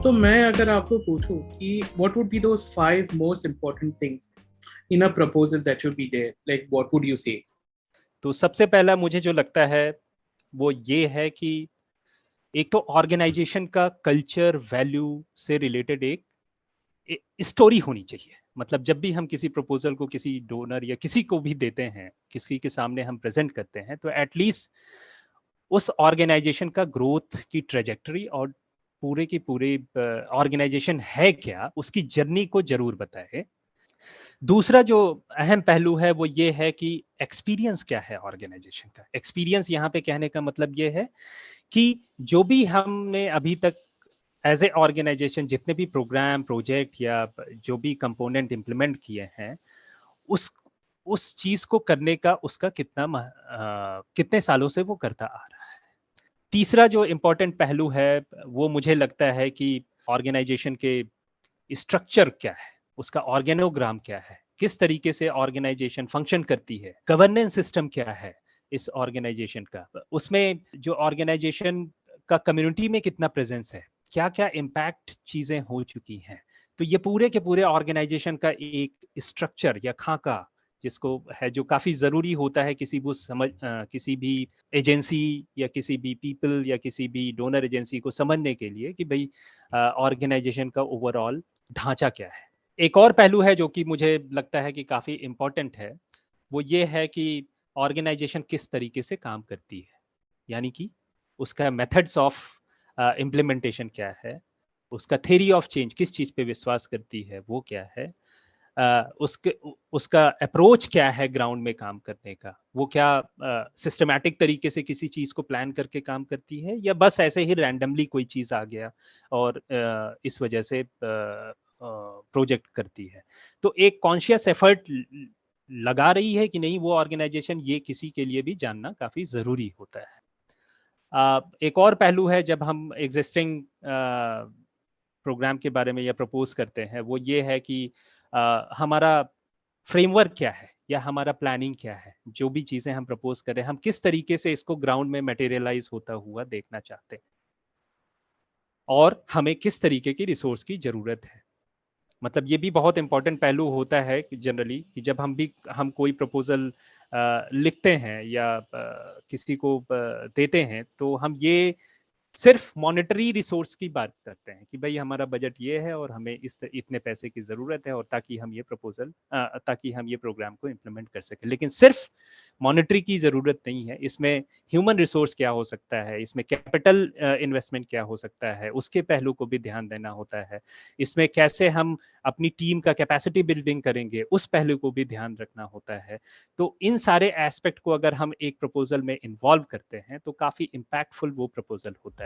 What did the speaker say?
तो मैं अगर आपको पूछूं कि what would be those 5 most important things in a proposal that should be there, like what would you say? तो सबसे पहला मुझे जो लगता है वो ये है कि एक तो ऑर्गेनाइजेशन का कल्चर वैल्यू से रिलेटेड एक स्टोरी होनी चाहिए। मतलब जब भी हम किसी प्रपोजल को किसी डोनर या किसी को भी देते हैं, किसी के सामने हम प्रेजेंट करते हैं, तो एटलीस्ट उस ऑर्गेनाइजेशन का ग्रोथ की ट्रेजेक्टरी और पूरे की पूरे ऑर्गेनाइजेशन है क्या, उसकी जर्नी को जरूर बताए। दूसरा जो अहम पहलू है वो ये है कि एक्सपीरियंस क्या है ऑर्गेनाइजेशन का। एक्सपीरियंस यहाँ पे कहने का मतलब ये है कि जो भी हमने अभी तक एज ए ऑर्गेनाइजेशन जितने भी प्रोग्राम प्रोजेक्ट या जो भी कंपोनेंट इंप्लीमेंट किए हैं, उस चीज को करने का उसका कितने सालों से वो करता आ रहा है। तीसरा जो इम्पोर्टेंट पहलू है वो मुझे लगता है कि ऑर्गेनाइजेशन के स्ट्रक्चर क्या है, उसका ऑर्गेनोग्राम क्या है, किस तरीके से ऑर्गेनाइजेशन फंक्शन करती है, गवर्नेंस सिस्टम क्या है इस ऑर्गेनाइजेशन का, उसमें जो ऑर्गेनाइजेशन का कम्युनिटी में कितना प्रेजेंस है, क्या क्या इम्पैक्ट चीजें हो चुकी हैं। तो ये पूरे के पूरे ऑर्गेनाइजेशन का एक स्ट्रक्चर या खाका जिसको है, जो काफी जरूरी होता है किसी भी एजेंसी या किसी भी पीपल या किसी भी डोनर एजेंसी को समझने के लिए कि भाई ऑर्गेनाइजेशन का ओवरऑल ढांचा क्या है। एक और पहलू है जो कि मुझे लगता है कि काफी इंपॉर्टेंट है, वो ये है कि ऑर्गेनाइजेशन किस तरीके से काम करती है, यानी कि उसका मेथड्स ऑफ इम्प्लीमेंटेशन क्या है, उसका थ्योरी ऑफ चेंज किस चीज पे विश्वास करती है वो क्या है, उसका अप्रोच क्या है ग्राउंड में काम करने का, वो क्या सिस्टमैटिक तरीके से किसी चीज को प्लान करके काम करती है या बस ऐसे ही रैंडमली कोई चीज आ गया और इस वजह से प्रोजेक्ट करती है। तो एक कॉन्शियस एफर्ट लगा रही है कि नहीं वो ऑर्गेनाइजेशन, ये किसी के लिए भी जानना काफी जरूरी होता है। एक और पहलू है जब हम एग्जिस्टिंग प्रोग्राम के बारे में या प्रपोज करते हैं, वो ये है कि हमारा फ्रेमवर्क क्या है या हमारा प्लानिंग क्या है। जो भी चीजें हम प्रपोज कर रहे हैं, हम किस तरीके से इसको ग्राउंड में मटेरियलाइज होता हुआ देखना चाहते हैं और हमें किस तरीके की रिसोर्स की जरूरत है। मतलब ये भी बहुत इंपॉर्टेंट पहलू होता है कि जनरली कि जब हम कोई प्रपोजल लिखते हैं या किसी को देते हैं, तो हम ये सिर्फ मॉनेटरी रिसोर्स की बात करते हैं कि भाई हमारा बजट ये है और हमें इतने पैसे की जरूरत है और ताकि हम ये प्रोग्राम को इम्प्लीमेंट कर सकें। लेकिन सिर्फ मॉनेटरी की जरूरत नहीं है, इसमें ह्यूमन रिसोर्स क्या हो सकता है, इसमें कैपिटल इन्वेस्टमेंट क्या हो सकता है, उसके पहलू को भी ध्यान देना होता है। इसमें कैसे हम अपनी टीम का कैपेसिटी बिल्डिंग करेंगे, उस पहलू को भी ध्यान रखना होता है। तो इन सारे एस्पेक्ट को अगर हम एक प्रपोजल में इन्वॉल्व करते हैं तो काफी इम्पैक्टफुल वो प्रपोजल होता है।